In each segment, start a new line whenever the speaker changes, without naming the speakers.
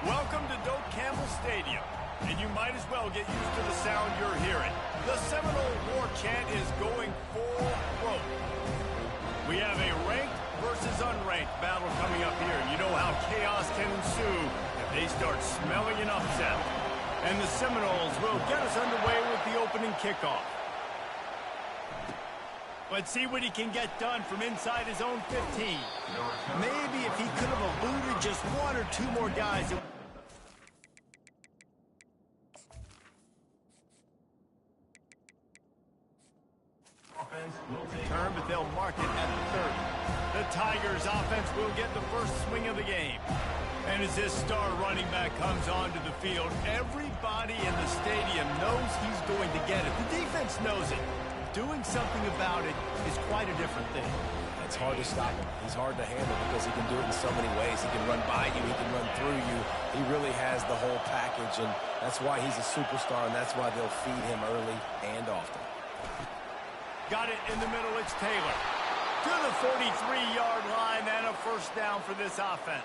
Welcome to Doak Campbell Stadium, and you might as well get used to the sound you're hearing. The Seminole War chant is going full throat. We have a ranked versus unranked battle coming up here. You know how chaos can ensue if they start smelling an upset. And the Seminoles will get us underway with the opening kickoff. Let's see what he can get done from inside his own 15. Maybe if he could have eluded just one or two more guys. Turn, but they'll mark it at the 30. The Tigers offense will get the first swing of the game. And as this star running back comes onto the field, everybody in the stadium knows he's going to get it. The defense knows it. Doing something about it is quite a different thing.
It's hard to stop him. He's hard to handle because he can do it in so many ways. He can run by you. He can run through you. He really has the whole package, and that's why he's a superstar, and that's why they'll feed him early and often.
Got it in the middle. It's Taylor. To the 43-yard line and a first down for this offense.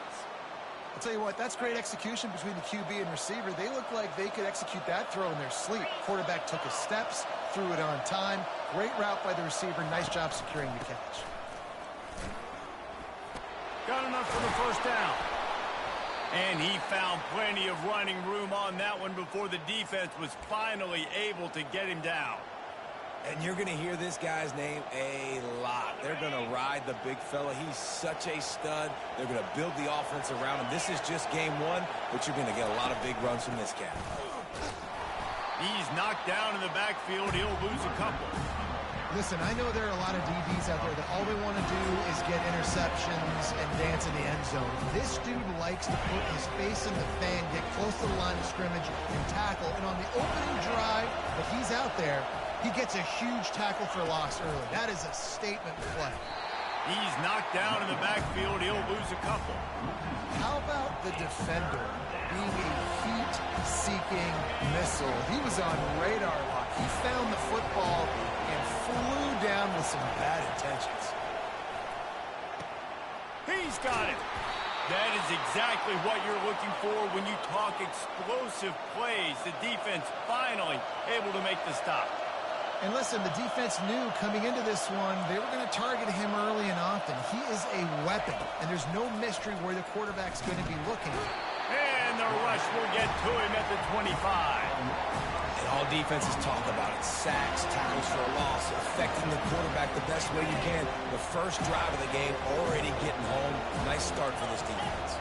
I'll tell you what, that's great execution between the QB and receiver. They look like they could execute that throw in their sleep. Quarterback took his steps, threw it on time. Great route by the receiver. Nice job securing the catch.
Got enough for the first down. And he found plenty of running room on that one before the defense was finally able to get him down.
And you're going to hear this guy's name a lot. They're going to ride the big fella. He's such a stud. They're going to build the offense around him. This is just game one, but you're going to get a lot of big runs from this cat.
He's knocked down in the backfield. He'll lose a couple.
Listen, I know there are a lot of DBs out there that all they want to do is get interceptions and dance in the end zone. This dude likes to put his face in the fan, get close to the line of scrimmage, and tackle. And on the opening drive that he's out there, he gets a huge tackle for loss early. That is a statement play.
He's knocked down in the backfield. He'll lose a couple.
How about the defender being a heat-seeking missile? He was on radar lock. He found the football and flew down with some bad intentions.
He's got it. That is exactly what you're looking for when you talk explosive plays. The defense finally able to make the stop.
And listen, the defense knew coming into this one, they were going to target him early and often. He is a weapon, and there's no mystery where the quarterback's going to be looking.
And the rush will get to him at the 25.
And all defenses talk about it. Sacks, tackles for a loss, affecting the quarterback the best way you can. The first drive of the game already getting home. Nice start for this defense.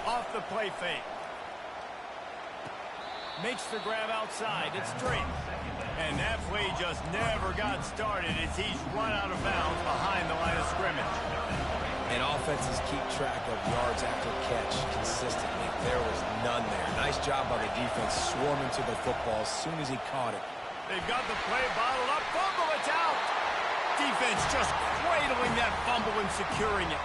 Off the play fake. Makes the grab outside. It's straight. And that play just never got started as he's run out of bounds behind the line of scrimmage.
And offenses keep track of yards after catch consistently. There was none there. Nice job by the defense swarming to the football as soon as he caught it.
They've got the play bottled up. Fumble, it's out. Defense just cradling that fumble and securing it.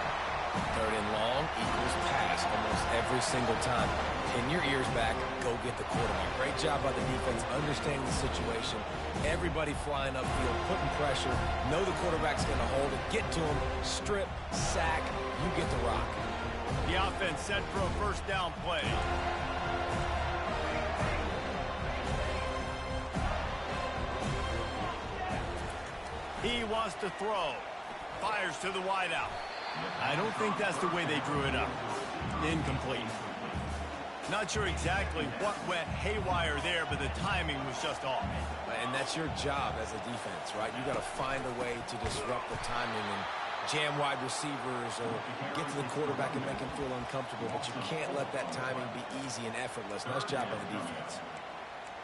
Third and long equals pass almost every single time. Pin your ears back, go get the quarterback. Great job by the defense, understanding the situation. Everybody flying upfield, putting pressure. Know the quarterback's going to hold it. Get to him, strip, sack. You get the rock.
The offense set for a first down play. He wants to throw. Fires to the wideout. I don't think that's the way they drew it up. Incomplete. Not sure exactly what went haywire there, but the timing was just off.
And that's your job as a defense, right? You got to find a way to disrupt the timing and jam wide receivers or get to the quarterback and make him feel uncomfortable, but you can't let that timing be easy and effortless. Nice job by the defense.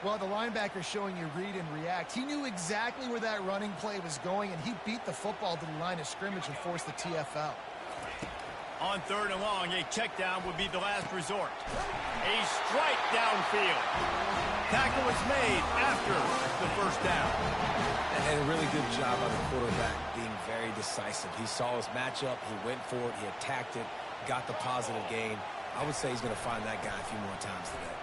Well, the linebacker showing you read and react. He knew exactly where that running play was going, and he beat the football to the line of scrimmage and forced the TFL.
On third and long, a check down would be the last resort. A strike downfield. Tackle was made after the first down.
And a really good job by the quarterback being very decisive. He saw his matchup, he went for it, he attacked it, got the positive gain. I would say he's going to find that guy a few more times today.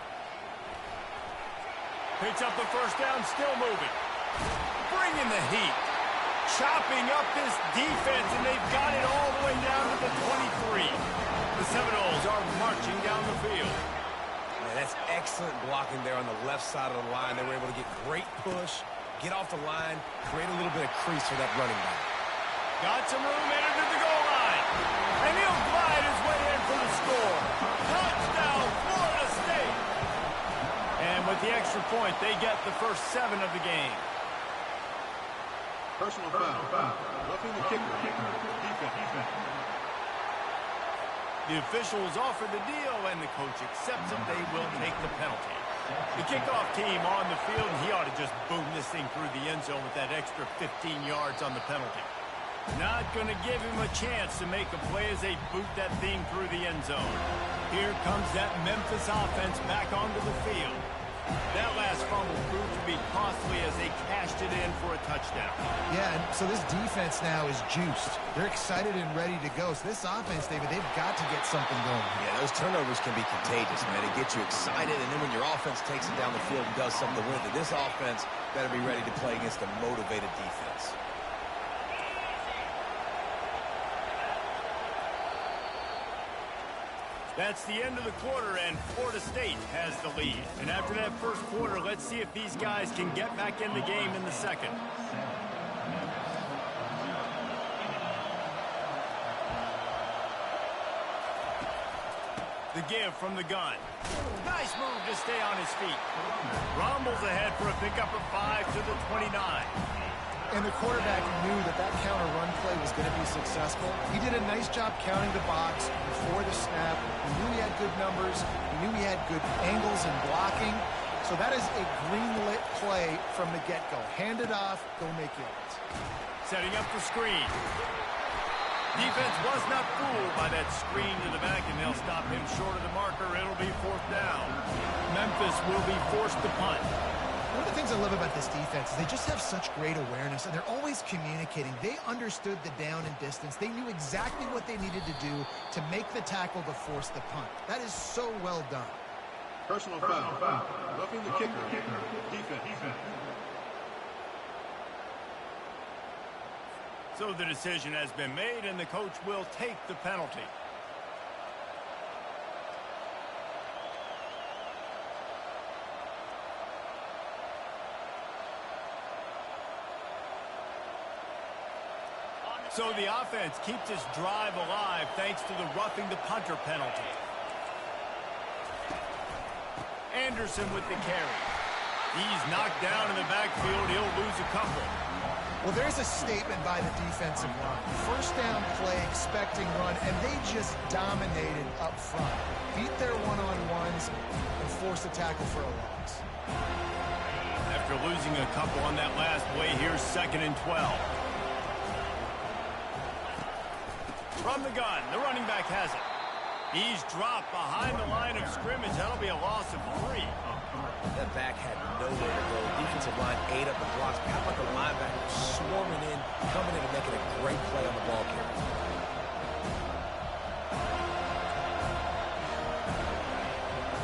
Picks up the first down, still moving. Bringing the heat. chopping up this defense, and they've got it all the way down to the 23. The Seminoles are marching down the field.
Man, that's excellent blocking there on the left side of the line. They were able to get great push, get off the line, create a little bit of crease for that running back.
Got some room, entered to the goal line. And he'll glide his way in for the score. Touchdown, Florida State. And with the extra point, they get the first 7 of the game.
Personal foul. Roughing the kicker. Defense.
The officials offer the deal, and the coach accepts it. They will take the penalty. The kickoff team on the field, and he ought to just boom this thing through the end zone with that extra 15 yards on the penalty. Not going to give him a chance to make a play as they boot that thing through the end zone. Here comes that Memphis offense back onto the field. That last fumble proved to be costly as they cashed it in for a touchdown.
Yeah, and so this defense now is juiced. They're excited and ready to go. So this offense, David, they've got to get something going.
Yeah, those turnovers can be contagious, man. It gets you excited, and then when your offense takes it down the field and does something to win it, this offense better be ready to play against a motivated defense.
That's the end of the quarter, and Florida State has the lead. And after that first quarter, let's see if these guys can get back in the game in the second. The give from the gun. Nice move to stay on his feet. Rumbles ahead for a pickup of 5 to the 29.
And the quarterback knew that that counter run play was going to be successful. He did a nice job counting the box before the snap. He knew he had good numbers. He knew he had good angles and blocking. So that is a green-lit play from the get-go. Hand it off, go make yards.
Setting up the screen. Defense was not fooled by that screen to the back, and they'll stop him short of the marker. It'll be 4th down. Memphis will be forced to punt.
One of the things I love about this defense is they just have such great awareness, and they're always communicating. They understood the down and distance. They knew exactly what they needed to do to make the tackle to force the punt. That is so well done.
Personal foul. Roughing the kicker. Defense.
So the decision has been made, and the coach will take the penalty. So the offense keeps its drive alive thanks to the roughing the punter penalty. Anderson with the carry. He's knocked down in the backfield. He'll lose a couple.
Well, there's a statement by the defensive line. First down play, expecting run, and they just dominated up front. Beat their one-on-ones and forced a tackle for a loss.
After losing a couple on that last play, here's 2nd and 12. From the gun, the running back has it. He's dropped behind the line of scrimmage. That'll be a loss of 3.
That back had nowhere to go. Defensive line ate up the blocks. Got like a linebacker swarming in, coming in and making a great play on the ball carrier.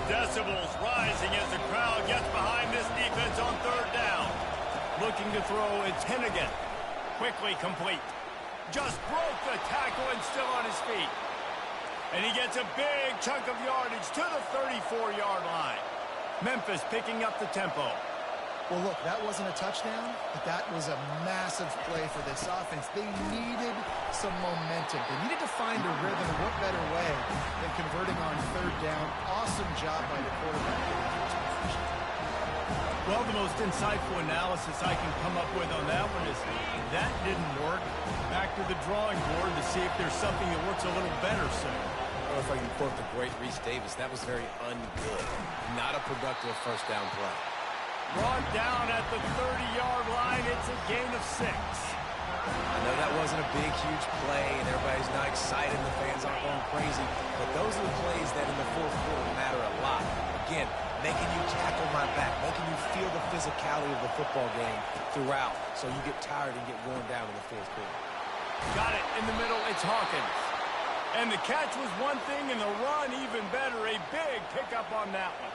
Decibels rising as the crowd gets behind this defense on 3rd down. Looking to throw, it's Hennigan. Quickly complete. Just broke the tackle and still on his feet. And he gets a big chunk of yardage to the 34-yard line. Memphis picking up the tempo.
Well, look, that wasn't a touchdown, but that was a massive play for this offense. They needed some momentum. They needed to find a rhythm, and what better way than converting on 3rd down. Awesome job by the quarterback.
Well, the most insightful analysis I can come up with on that one is that didn't work. Back to the drawing board to see if there's something that works a little better soon.
Or if I can quote the great Reese Davis, that was very ungood. Not a productive first down play.
Brought down at the 30-yard line. It's a gain of 6.
I know that wasn't a big, huge play, and everybody's not excited, and the fans aren't going crazy, but those are the plays that in the 4th quarter matter a lot. Again, making you tackle my back, making you feel the physicality of the football game throughout, so you get tired and get worn down in the 4th quarter.
Got it in the middle. It's Hawkins. And the catch was one thing, and the run even better. A big pickup on that one.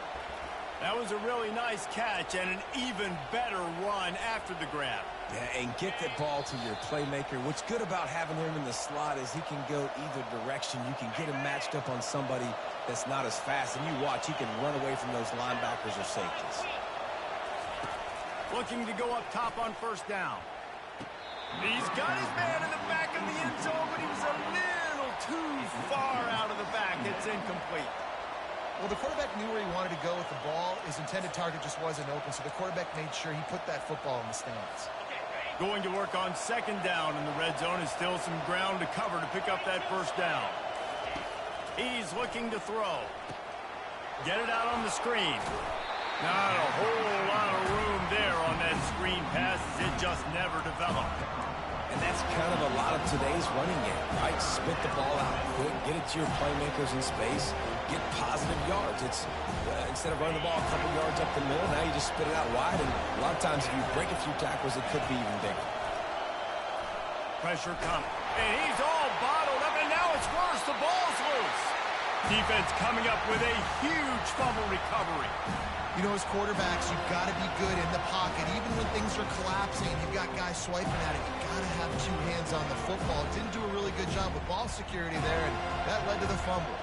That was a really nice catch and an even better run after the grab.
Yeah, and get that ball to your playmaker. What's good about having him in the slot is he can go either direction. You can get him matched up on somebody that's not as fast, and you watch, he can run away from those linebackers or safeties.
Looking to go up top on first down. He's got his man in the back of the end zone, but he was a little too far out of the back. It's incomplete.
Well, the quarterback knew where he wanted to go with the ball. His intended target just wasn't open, so the quarterback made sure he put that football in the stands.
Going to work on second down in the red zone, is still some ground to cover to pick up that first down. He's looking to throw. Get it out on the screen. Not a whole lot of room there on that screen pass, as it just never developed.
And that's kind of a lot of today's running game, right? Spit the ball out quick, get it to your playmakers in space, get positive yards. It's instead of running the ball a couple yards up the middle, now you just spit it out wide, and a lot of times if you break a few tackles, it could be even bigger.
Pressure coming, and he's all bottled up, and now it's worse. The ball's loose. Defense coming up with a huge fumble recovery.
You know, as quarterbacks, you've got to be good in the pocket. Even when things are collapsing and you've got guys swiping at it, you've got to have two hands on the football. Didn't do a really good job with ball security there, and that led to the fumble.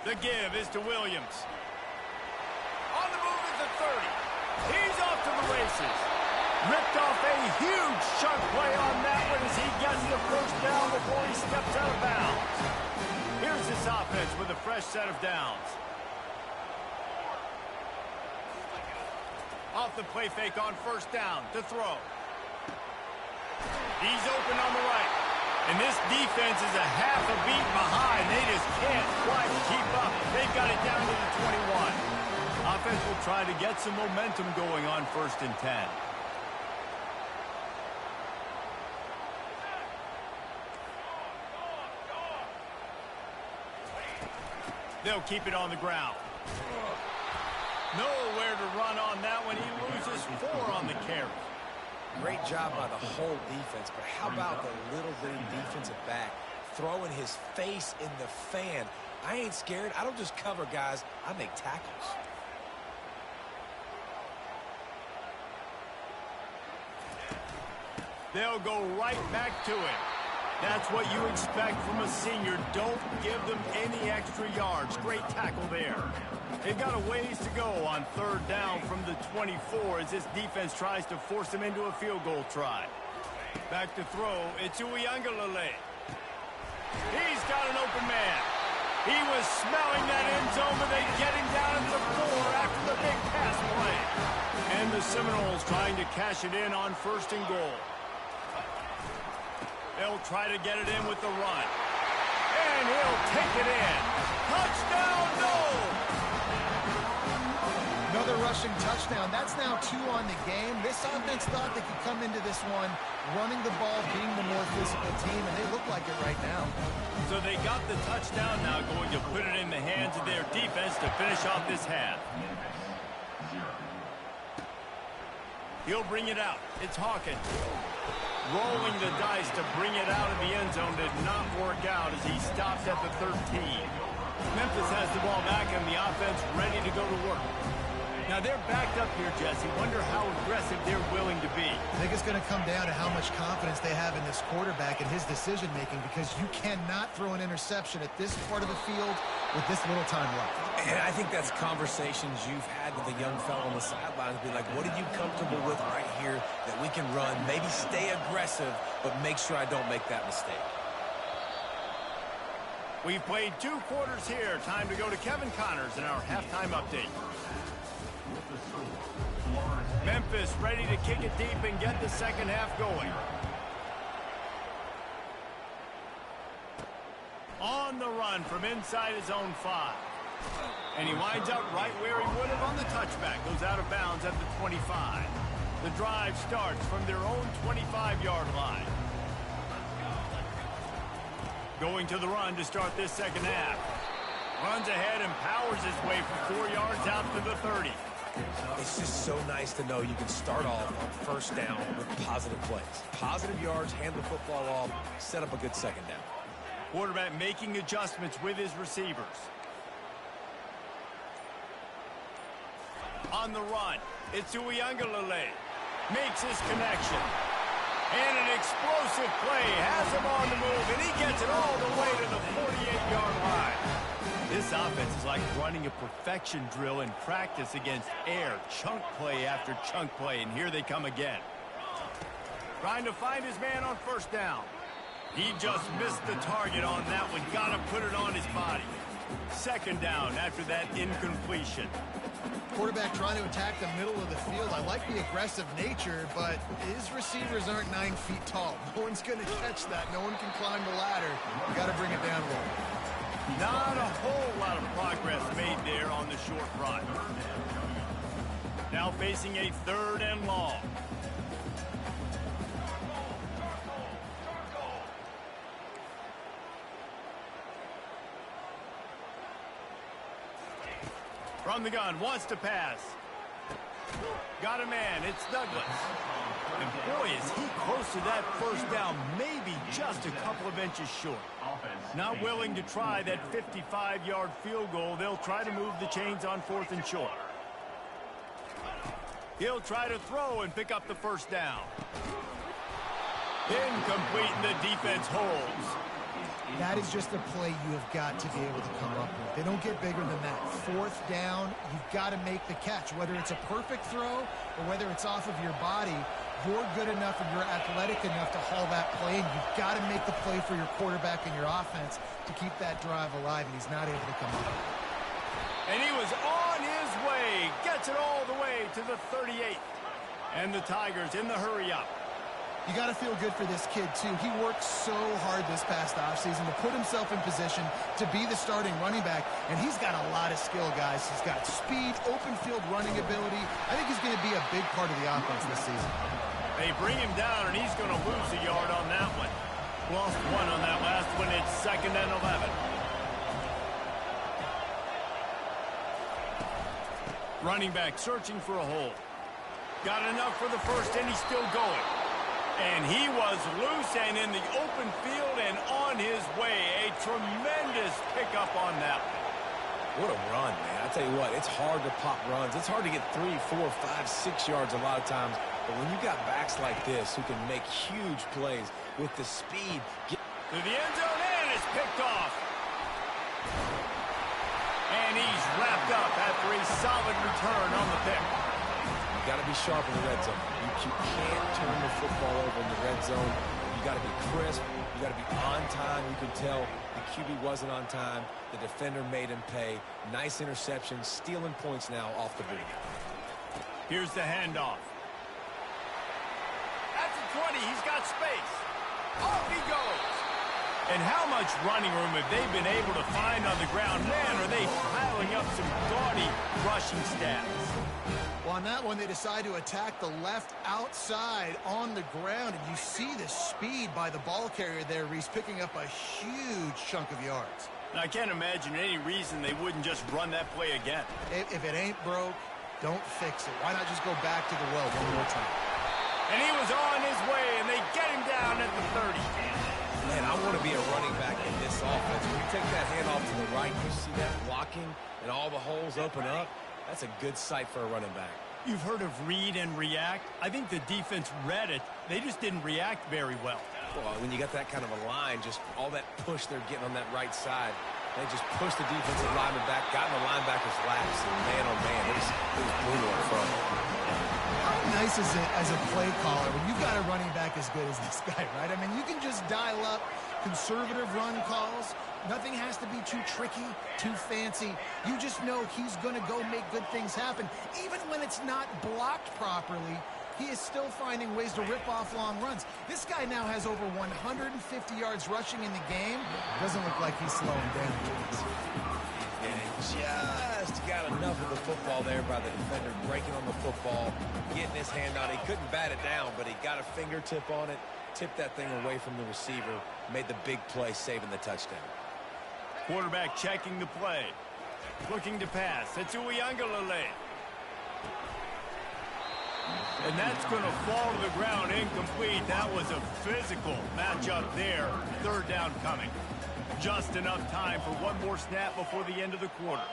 The give is to Williams. On the move is the 30. He's off to the races. Ripped off a huge chunk play on that one as he gets the first down before he steps out of bounds. Here's this offense with a fresh set of downs. Off the play fake on first down to throw. He's open on the right. And this defense is a half a beat behind. They just can't quite keep up. They've got it down to the 21. Offense will try to get some momentum going on 1st and 10. They'll keep it on the ground. Nowhere to run on that one. He loses 4 on the carry.
Great job by the whole defense, but how about the little bitty defensive back throwing his face in the fan? I ain't scared. I don't just cover guys. I make tackles.
They'll go right back to it. That's what you expect from a senior. Don't give them any extra yards. Great tackle there. They've got a ways to go on 3rd down from the 24 as this defense tries to force them into a field goal try. Back to throw. It's Uiagalelei. He's got an open man. He was smelling that end zone, but they get him down into the 4 after the big pass play. And the Seminoles trying to cash it in on 1st and goal. They'll try to get it in with the run. And he'll take it in. Touchdown, no!
Another rushing touchdown. That's now 2 on the game. This offense thought they could come into this one running the ball, being the more physical team, and they look like it right now.
So they got the touchdown, now going to put it in the hands of their defense to finish off this half. He'll bring it out. It's Hawkins. Rolling the dice to bring it out of the end zone did not work out as he stops at the 13. Memphis has the ball back and the offense ready to go to work. Now they're backed up here, Jesse. Wonder how aggressive they're willing to be.
I think it's going to come down to how much confidence they have in this quarterback and his decision-making, because you cannot throw an interception at this part of the field with this little time left.
And I think that's conversations you've had with a young fellow on the sidelines. Be like, what are you comfortable with right here that we can run? Maybe stay aggressive, but make sure I don't make that mistake.
We've played 2 quarters here. Time to go to Kevin Connors in our halftime update. Memphis ready to kick it deep and get the second half going. On the run from inside his own 5. And he winds up right where he would have on the touchback. Goes out of bounds at the 25. The drive starts from their own 25-yard line. Going to the run to start this second half. Runs ahead and powers his way for 4 yards out to the 30.
It's just so nice to know you can start off on first down with positive plays. Positive yards, hand the football off, set up a good second down.
Quarterback making adjustments with his receivers. On the run, it's Uiagalelei. Makes his connection. And an explosive play has him on the move, and he gets it all the way to the 48-yard line. This offense is like running a perfection drill in practice against air. Chunk play after chunk play, and here they come again. Trying to find his man on first down. He just missed the target on that one. Got to put it on his body. Second down after that incompletion.
Quarterback trying to attack the middle of the field. I like the aggressive nature, but his receivers aren't 9 feet tall. No one's going to catch that. No one can climb the ladder. You got to bring it down a little.
Not a whole lot of progress made there on the short run. Now facing a 3rd and long. From the gun, wants to pass. Got a man, it's Douglas. And boy, is he close to that first down, maybe just a couple of inches short. Not willing to try that 55-yard field goal. They'll try to move the chains on 4th and short. He'll try to throw and pick up the first down. Incomplete, and the defense holds.
That is just a play you have got to be able to come up with. They don't get bigger than that. 4th down, you've got to make the catch. Whether it's a perfect throw or whether it's off of your body, you're good enough and you're athletic enough to haul that play, and you've got to make the play for your quarterback and your offense to keep that drive alive, and he's not able to come up.
And he was on his way. Gets it all the way to the 38. And the Tigers in the hurry-up.
You got to feel good for this kid, too. He worked so hard this past offseason to put himself in position to be the starting running back, and he's got a lot of skill, guys. He's got speed, open field running ability. I think he's going to be a big part of the offense this season.
They bring him down, and he's going to lose a yard on that one. Lost 1 on that last one. It's 2nd and 11. Running back searching for a hole. Got enough for the first, and he's still going. And he was loose and in the open field and on his way. A tremendous pickup on that one.
What a run, man. I tell you what, it's hard to pop runs. It's hard to get 3, 4, 5, 6 yards a lot of times. But when you got backs like this who can make huge plays with the speed.
To the end zone, and it's picked off. And he's wrapped up after a solid return on the pick.
You got to be sharp in the red zone. You can't turn the football over in the red zone. You got to be crisp. You got to be on time. You can tell the QB wasn't on time. The defender made him pay. Nice interception, stealing points now off the boot.
Here's the handoff. At the 20, he's got space. Off he goes. And how much running room have they been able to find on the ground? Man, are they piling up some gaudy rushing stats.
Well, on that one, they decide to attack the left outside on the ground, and you see the speed by the ball carrier there, Reese, picking up a huge chunk of yards.
Now, I can't imagine any reason they wouldn't just run that play again.
If it ain't broke, don't fix it. Why not just go back to the well one more time?
And he was on his way, and they get him down at the 30.
Man, I want to be a running back in this offense. When you take that handoff to the right, you see that blocking and all the holes open up. That's a good sight for a running back.
You've heard of read and react. I think the defense read it. They just didn't react very well.
Well, when you got that kind of a line, just all that push they're getting on that right side, they just pushed the defensive lineman back, got in the linebacker's laps, and man, oh man, it was brutal in front.
How nice is it as a play caller when you've got a running back as good as this guy, right? I mean, you can just dial up conservative run calls. Nothing has to be too tricky, too fancy. You just know he's going to go make good things happen. Even when it's not blocked properly, he is still finding ways to rip off long runs. This guy now has over 150 yards rushing in the game. Doesn't look like he's slowing down.
And just got enough of the football there by the defender, breaking on the football, getting his hand on it. He couldn't bat it down, but he got a fingertip on it, tipped that thing away from the receiver, made the big play, saving the touchdown.
Quarterback checking the play. Looking to pass. It's Uiagalelei. And that's going to fall to the ground incomplete. That was a physical matchup there. 3rd down coming. Just enough time for one more snap before the end of the quarter.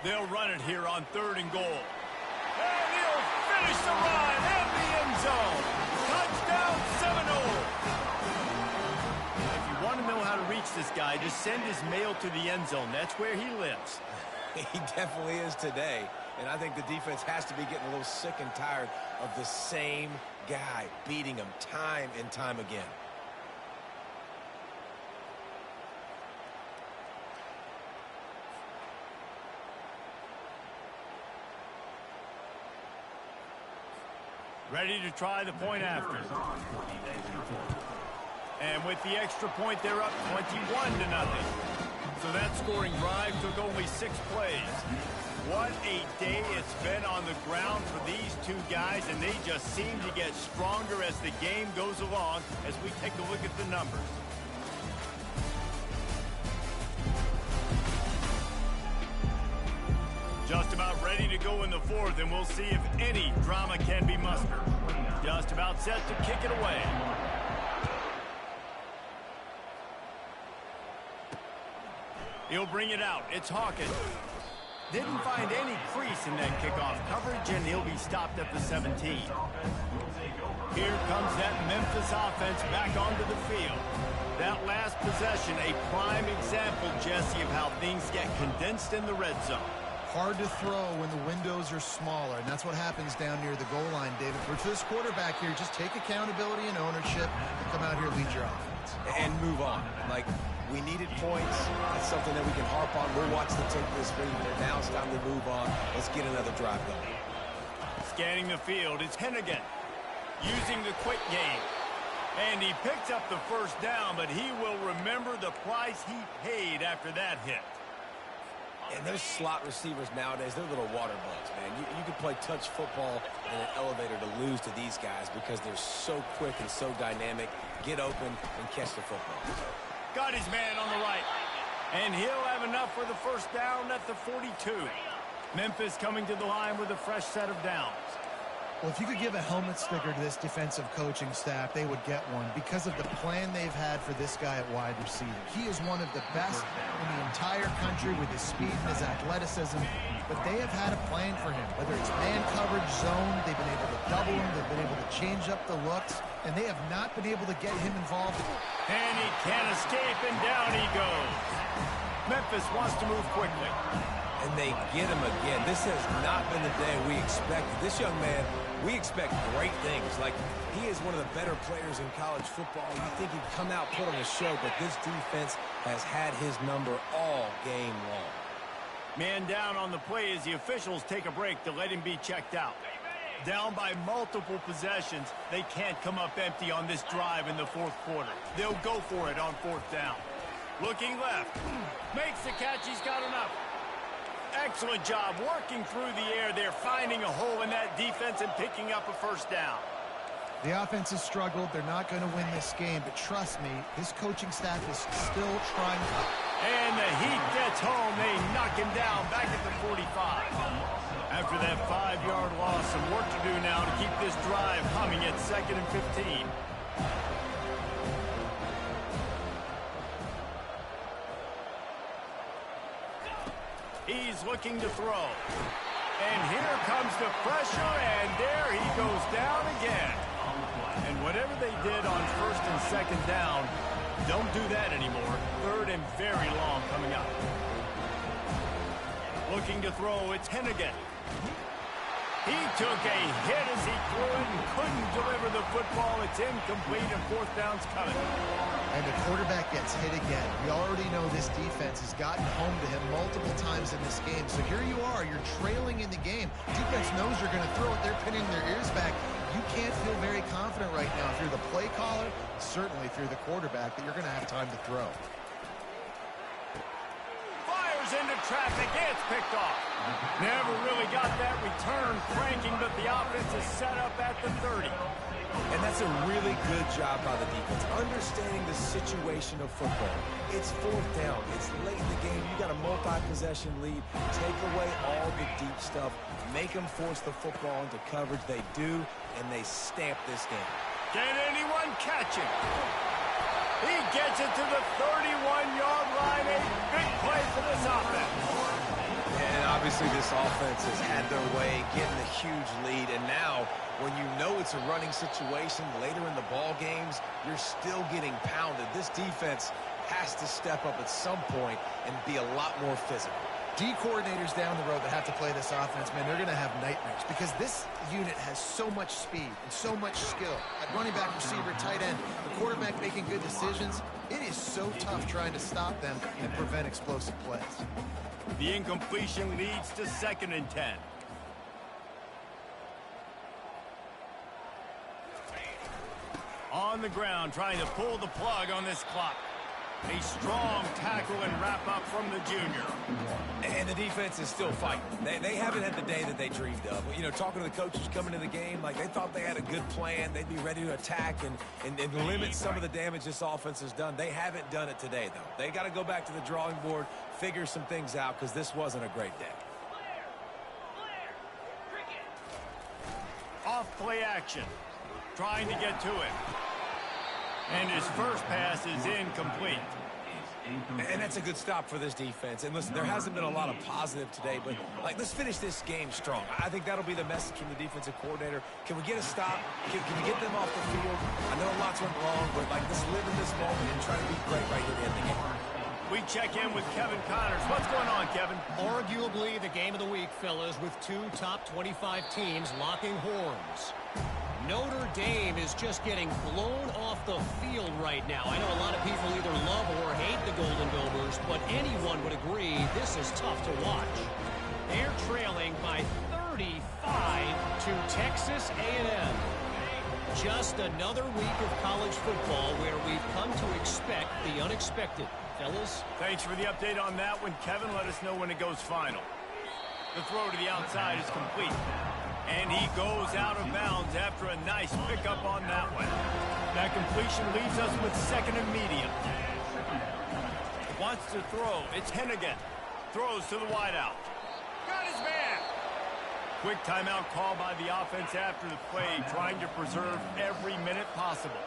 They'll run it here on 3rd and goal. And he'll finish the run in the end zone. Touchdown Seminole. If you want to know how to reach this guy, just send his mail to the end zone. That's where he lives.
He definitely is today. And I think the defense has to be getting a little sick and tired of the same guy beating him time and time again.
Ready to try the point after. And with the extra point, they're up 21-0. So that scoring drive took only 6 plays. What a day it's been on the ground for these two guys, and they just seem to get stronger as the game goes along as we take a look at the numbers. Just about ready to go in the 4th, and we'll see if any drama can be mustered. Just about set to kick it away. He'll bring it out. It's Hawkins. Didn't find any crease in that kickoff coverage, and he'll be stopped at the 17. Here comes that Memphis offense back onto the field. That last possession, a prime example, Jesse, of how things get condensed in the red zone.
Hard to throw when the windows are smaller, and that's what happens down near the goal line, David. For this quarterback here, just take accountability and ownership and come out here and lead your offense.
And move on. Like, we needed points. That's something that we can harp on. We'll watch the tape this week, but now it's time to move on. Let's get another drive going.
Scanning the field, it's Hennigan using the quick game. And he picks up the first down, but he will remember the price he paid after that hit.
And those slot receivers nowadays, they're little water bugs, man. You can play touch football in an elevator to lose to these guys because they're so quick and so dynamic. Get open and catch the football.
Got his man on the right. And he'll have enough for the first down at the 42. Memphis coming to the line with a fresh set of downs.
Well, if you could give a helmet sticker to this defensive coaching staff, they would get one because of the plan they've had for this guy at wide receiver. He is one of the best in the entire country with his speed and his athleticism, but they have had a plan for him. Whether it's man coverage, zone, they've been able to double him, they've been able to change up the looks, and they have not been able to get him involved.
And he can't escape, and down he goes. Memphis wants to move quickly.
And they get him again. This has not been the day we expected. This young man, we expect great things. Like, he is one of the better players in college football. You think he'd come out, put on a show, but this defense has had his number all game long.
Man down on the play as the officials take a break to let him be checked out. Down by multiple possessions, they can't come up empty on this drive in the 4th quarter. They'll go for it on 4th down. Looking left. Makes the catch. He's got enough. Excellent job working through the air there, finding a hole in that defense and picking up a first down.
The offense has struggled. They're not going to win this game, but trust me, this coaching staff is still trying.
And the heat gets home. They knock him down back at the 45. After that 5-yard loss, some work to do now to keep this drive humming at 2nd and 15. He's looking to throw. And here comes the pressure, and there he goes down again. And whatever they did on 1st and 2nd down, don't do that anymore. 3rd and very long coming up. Looking to throw, it's Hennigan. He took a hit as he threw it and couldn't deliver the football. It's incomplete, and 4th down's coming.
And the quarterback gets hit again. We already know this defense has gotten home to him multiple times in this game. So here you are, you're trailing in the game. Defense knows you're going to throw it. They're pinning their ears back. You can't feel very confident right now if you're the play caller, certainly if you're the quarterback, that you're going to have time to throw.
Fires into traffic. It's picked off. Never really got that return cranking, but the offense is set up at the 30.
And that's a really good job by the defense, understanding the situation of football. It's 4th down. It's late in the game. You got a multi-possession lead. Take away all the deep stuff. Make them force the football into coverage. They do, and they stamp this game.
Can anyone catch him? He gets it to the 31-yard line. A big play for this offense.
And obviously this offense has had their way, getting a huge lead. And now, when you know it's a running situation later in the ball games, you're still getting pounded. This defense has to step up at some point and be a lot more physical.
D coordinators down the road that have to play this offense, man, they're going to have nightmares because this unit has so much speed and so much skill. At running back, receiver, tight end, the quarterback making good decisions. It is so tough trying to stop them and prevent explosive plays.
The incompletion leads to 2nd and 10. On the ground, trying to pull the plug on this clock. A strong tackle and wrap-up from the junior.
And the defense is still fighting. They haven't had the day that they dreamed of. You know, talking to the coaches coming into the game, like they thought they had a good plan. They'd be ready to attack and limit some of the damage this offense has done. They haven't done it today, though. They got to go back to the drawing board, figure some things out, because this wasn't a great day.
Off play action. Trying to get to it. And his first pass is incomplete.
And that's a good stop for this defense. And listen, there hasn't been a lot of positive today, but like, let's finish this game strong. I think that'll be the message from the defensive coordinator. Can we get a stop? Can we get them off the field? I know lots went wrong, but like, let's live in this moment and try to be great right here at the end of the game.
We check in with Kevin Connors. What's going on, Kevin?
Arguably the game of the week, fellas, with two top 25 teams locking horns. Notre Dame is just getting blown off the field right now. I know a lot of people either love or hate the Golden Gophers, but anyone would agree this is tough to watch. They're trailing by 35 to Texas A&M. Just another week of college football where we've come to expect the unexpected. Fellas?
Thanks for the update on that one, Kevin. Let us know when it goes final. The throw to the outside is complete. And he goes out of bounds after a nice pickup on that one. That completion leaves us with 2nd and medium. Wants to throw. It's Hennigan. Throws to the wideout. Got his man. Quick timeout call by the offense after the play, trying to preserve every minute possible.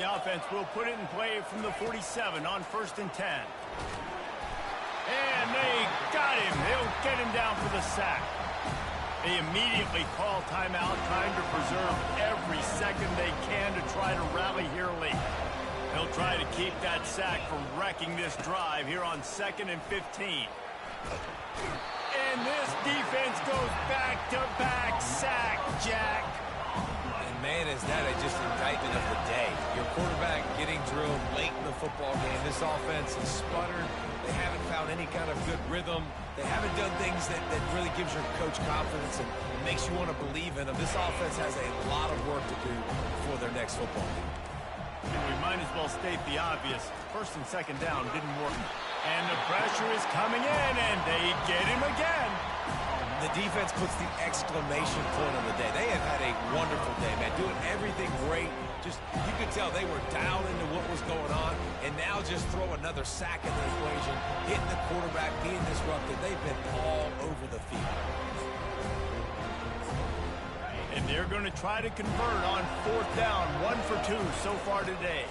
The offense will put it in play from the 47 on 1st and 10. And they got him. They'll get him down for the sack. They immediately call timeout, trying to preserve every second they can to try to rally here late. They'll try to keep that sack from wrecking this drive here on 2nd and 15. And this defense goes back-to-back sack, Jack.
And man, is that just indictment of the day. Your quarterback getting drilled late in the football game. This offense has sputtered. They haven't found any kind of good rhythm. They haven't done things that really gives your coach confidence and makes you want to believe in them. This offense has a lot of work to do before their next football game.
And we might as well state the obvious. 1st and 2nd down didn't work. And the pressure is coming in, and they get him again.
The defense puts the exclamation point on the day. They have had a wonderful day, man, doing everything great. Just, you could tell they were dialed into what was going on, and now just throw another sack in the equation, hitting the quarterback, being disrupted. They've been all over the field.
And they're going to try to convert on 4th down, 1 for 2 so far today.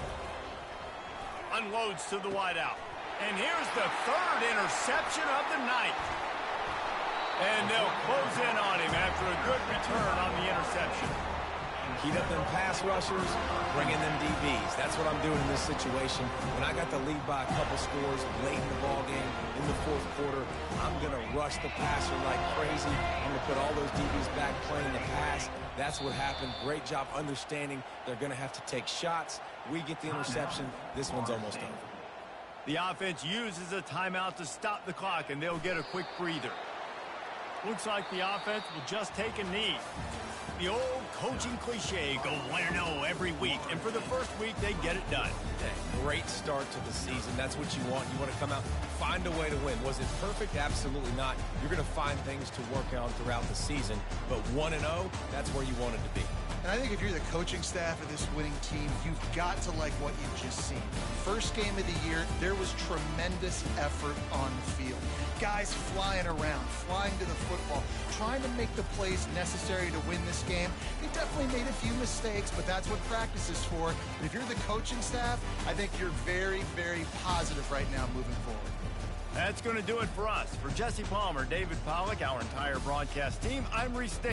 Unloads to the wideout. And here's the 3rd interception of the night. And they'll close in on him after a good return on the interception.
Heat up them pass rushers, bring in them DBs. That's what I'm doing in this situation. When I got the lead by a couple scores late in the ball game, in the 4th quarter, I'm going to rush the passer like crazy. I'm going to put all those DBs back playing the pass. That's what happened. Great job understanding they're going to have to take shots. We get the interception. This one's almost over.
The offense uses a timeout to stop the clock, and they'll get a quick breather. Looks like the offense will just take a knee. The old coaching cliche, go 1-0 every week. And for the first week, they get it done.
Great start to the season. That's what you want. You want to come out, find a way to win. Was it perfect? Absolutely not. You're going to find things to work on throughout the season. But 1-0, that's where you want it to be.
And I think if you're the coaching staff of this winning team, you've got to like what you've just seen. First game of the year, there was tremendous effort on the field. guys flying around, flying to the football, trying to make the plays necessary to win this game. They definitely made a few mistakes, but that's what practice is for. But if you're the coaching staff, I think you're very, very positive right now moving forward.
That's going to do it for us. For Jesse Palmer, David Pollack, our entire broadcast team, I'm Reese Davis.